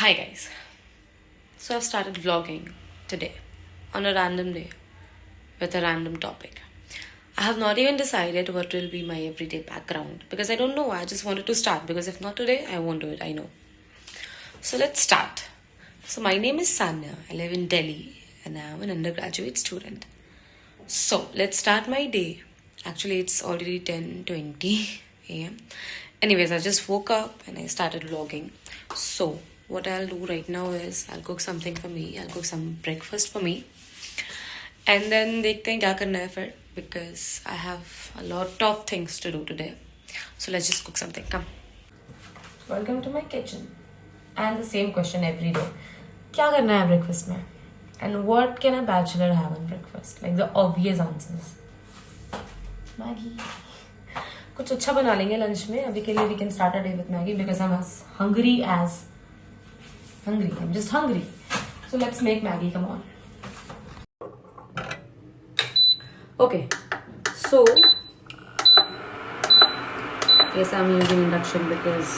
Hi guys. So I've started vlogging today on a random day with a random topic. I have not even decided what will be my everyday background because I don't know. I just wanted to start because if not today, I won't do it. I know. So let's start. So my name is Sanya. I live in Delhi and I'm an undergraduate student. So let's start my day. Actually, it's already 10:20 a.m. Anyways, I just woke up and I started vlogging. So what I'll do right now is I'll cook something for me. I'll cook some breakfast for me. And then देखते हैं क्या करना है फिर because I have a lot of things to do today. So let's just cook something. Come. Welcome to my kitchen. And the same question every day. क्या करना है breakfast में? And what can a bachelor have on breakfast? Like the obvious answers. Maggie. कुछ अच्छा बना लेंगे lunch में. अभी के लिए we can start our day with Maggie because I'm as hungry. I'm just hungry. So let's make Maggie. Come on. Okay. So yes, I'm using induction because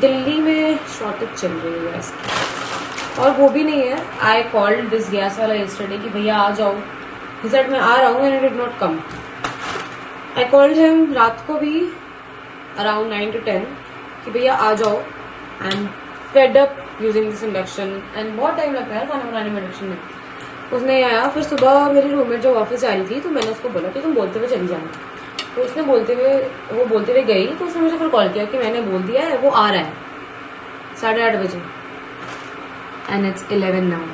Delhi में shortage चल रही है गैस की और वो भी नहीं है. आई कॉल्ड दिस गैस वाला yesterday कि भैया आ जाओ. He said मैं आ रहा हूँ and he did not come. I called him रात को भी around 9 to 10 कि भैया आ जाओ. I'm fed up using this induction and बहुत टाइम लगता है खाना बनाने में इंडक्शन में. उसने आया. फिर सुबह मेरी रूममेट जब ऑफिस जा रही थी तो मैंने उसको बोला कि तुम बोलते हुए चली जाना. तो उसने बोलते हुए गई. तो उसने मुझे फिर कॉल किया कि मैंने बोल दिया है वो आ रहा है 8:30 बजे. And it's 11 now.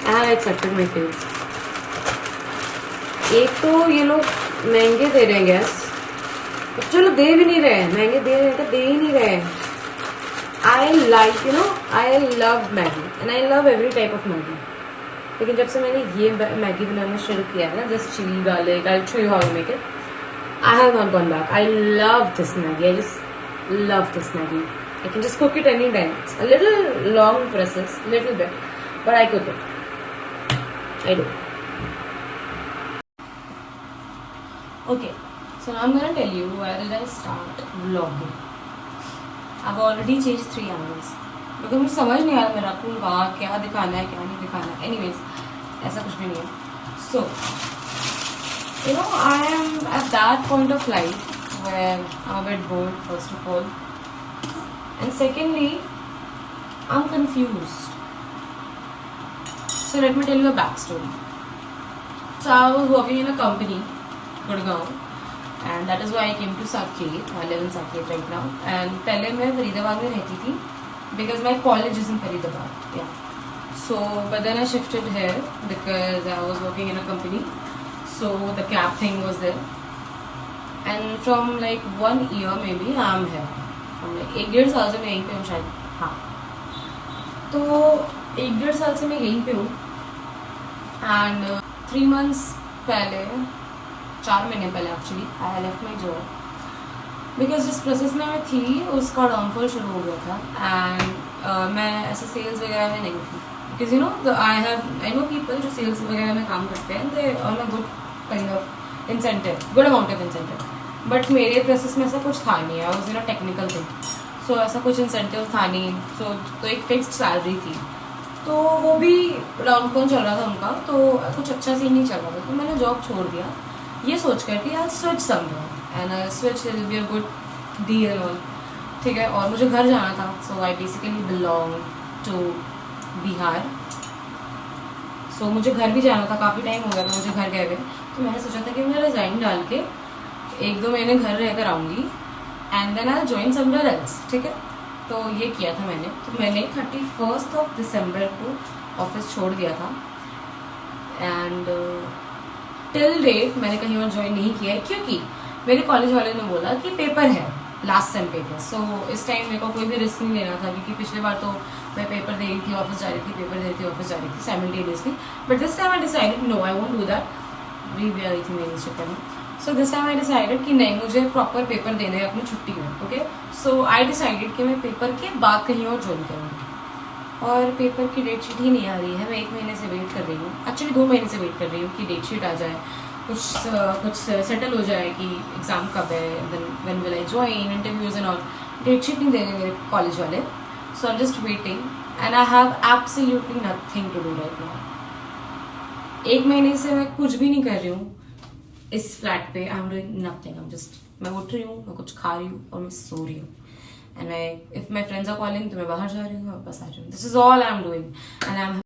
I have accepted my face. एक तो ये लोग महंगे दे रहे हैं गैस. चलो दे भी नहीं रहे हैं. महंगे दे रहे हैं तो दे ही नहीं रहे हैं. I love Maggi and I love every type of Maggi. लेकिन जब से मैंने ये मैगी बनाना शुरू किया है ना, just chilli garlic, I'll show you how to make it. I have not gone back. I love this Maggi. I just love this Maggi. I can just cook it any time. It's a little long process, little bit, but I cook it. I do. Okay, so now I'm gonna tell you where did I start vlogging. I've already changed 3 angles. क्योंकि मुझे समझ नहीं आ रहा मेरा आपको वहाँ क्या दिखाना है क्या नहीं दिखाना है. Anyways, ऐसा कुछ भी नहीं है. So, I am at that point of life where I'm a bit bored, first of all. And secondly, I'm confused. So let me tell you a backstory. So I was working in a company, Gurgaon. And that is why I came to Saket. I live in Saket right now. And पहले मैं फरीदाबाद में रहती थी because my college is in Faridabad. Yeah. So, but then I shifted here because I was working in a company. So the cab thing was there. And from like 1 year maybe I'm here. From like 1-1.5 साल से मैं यहीं पे हूँ शायद. हाँ. तो 1-1.5 साल से मैं यहीं पे हूँ. And 3 months पहले 4 महीने पहले actually I left my job because जिस प्रोसेस में मैं थी उसका डाउनफॉल शुरू हो गया था. एंड मैं ऐसे सेल्स वगैरह में नहीं थी बिकॉज आई नो पीपल जो सेल्स वगैरह में काम करते हैं they earn a good kind of incentive, good amount of incentive. But मेरे प्रोसेस में ऐसा कुछ था नहीं. I was in a technical thing. So ऐसा कुछ इंसेंटिव था नहीं. सो तो एक फिक्स्ड सैलरी थी. तो वो भी डाउनफॉल चल रहा था उनका. तो कुछ अच्छा से नहीं चल रहा था. तो मैंने जॉब छोड़ दिया ये सोच कर कि I switch somewhere and I switch will be a good deal all. ठीक है. और मुझे घर जाना था. So I basically belong to Bihar. So मुझे घर भी जाना था. काफ़ी टाइम हो गया था मुझे घर गए हुए. तो मैंने सोचा था कि मैं रिज़ाइन डाल के 1-2 महीने घर रहकर आऊँगी and then I join somewhere else. ठीक है. तो ये किया था मैंने. तो मैंने 31 दिसंबर को ऑफिस छोड़ दिया था. एंड टिल डेट मैंने कहीं और ज्वाइन नहीं किया है क्योंकि मेरे कॉलेज वाले ने बोला कि पेपर है, लास्ट सेम पेपर. सो इस टाइम मेरे को कोई भी रिस्क नहीं लेना था क्योंकि पिछले बार तो मैं पेपर दे रही थी, ऑफिस जा रही थी, पेपर दे रही थी, ऑफिस जा रही थी simultaneously. But this time I decided no, I won't do that. भी आ रही थी मेरी चक्कर में. So this time I decided कि नहीं, मुझे प्रॉपर पेपर देने हैं अपनी छुट्टी में. ओके. सो आई डिसाइडेड कि मैं पेपर के बाद कहीं और ज्वाइन करूँगी. और पेपर की डेट शीट ही नहीं आ रही है. मैं 1 महीने से वेट कर रही हूँ. एक्चुअली 2 महीने से वेट कर रही हूँ कि डेट शीट आ जाए, कुछ सेटल हो जाए कि एग्ज़ाम कब है, then when will I join, interviews and all. Date sheet नहीं दे रहे मेरे कॉलेज वाले, so I am just waiting and I have absolutely nothing to do right now. 1 महीने से मैं कुछ भी नहीं कर रही हूँ इस फ्लैट पे। I am doing nothing, I am just, मैं उठ रही हूँ, मैं कुछ खा रही हूँ और मैं सो रही हूँ। एंड मैं, if my friends are calling तो मैं बाहर जा रही हूँ, वापस आ रही हूँ। This is all I am doing and I am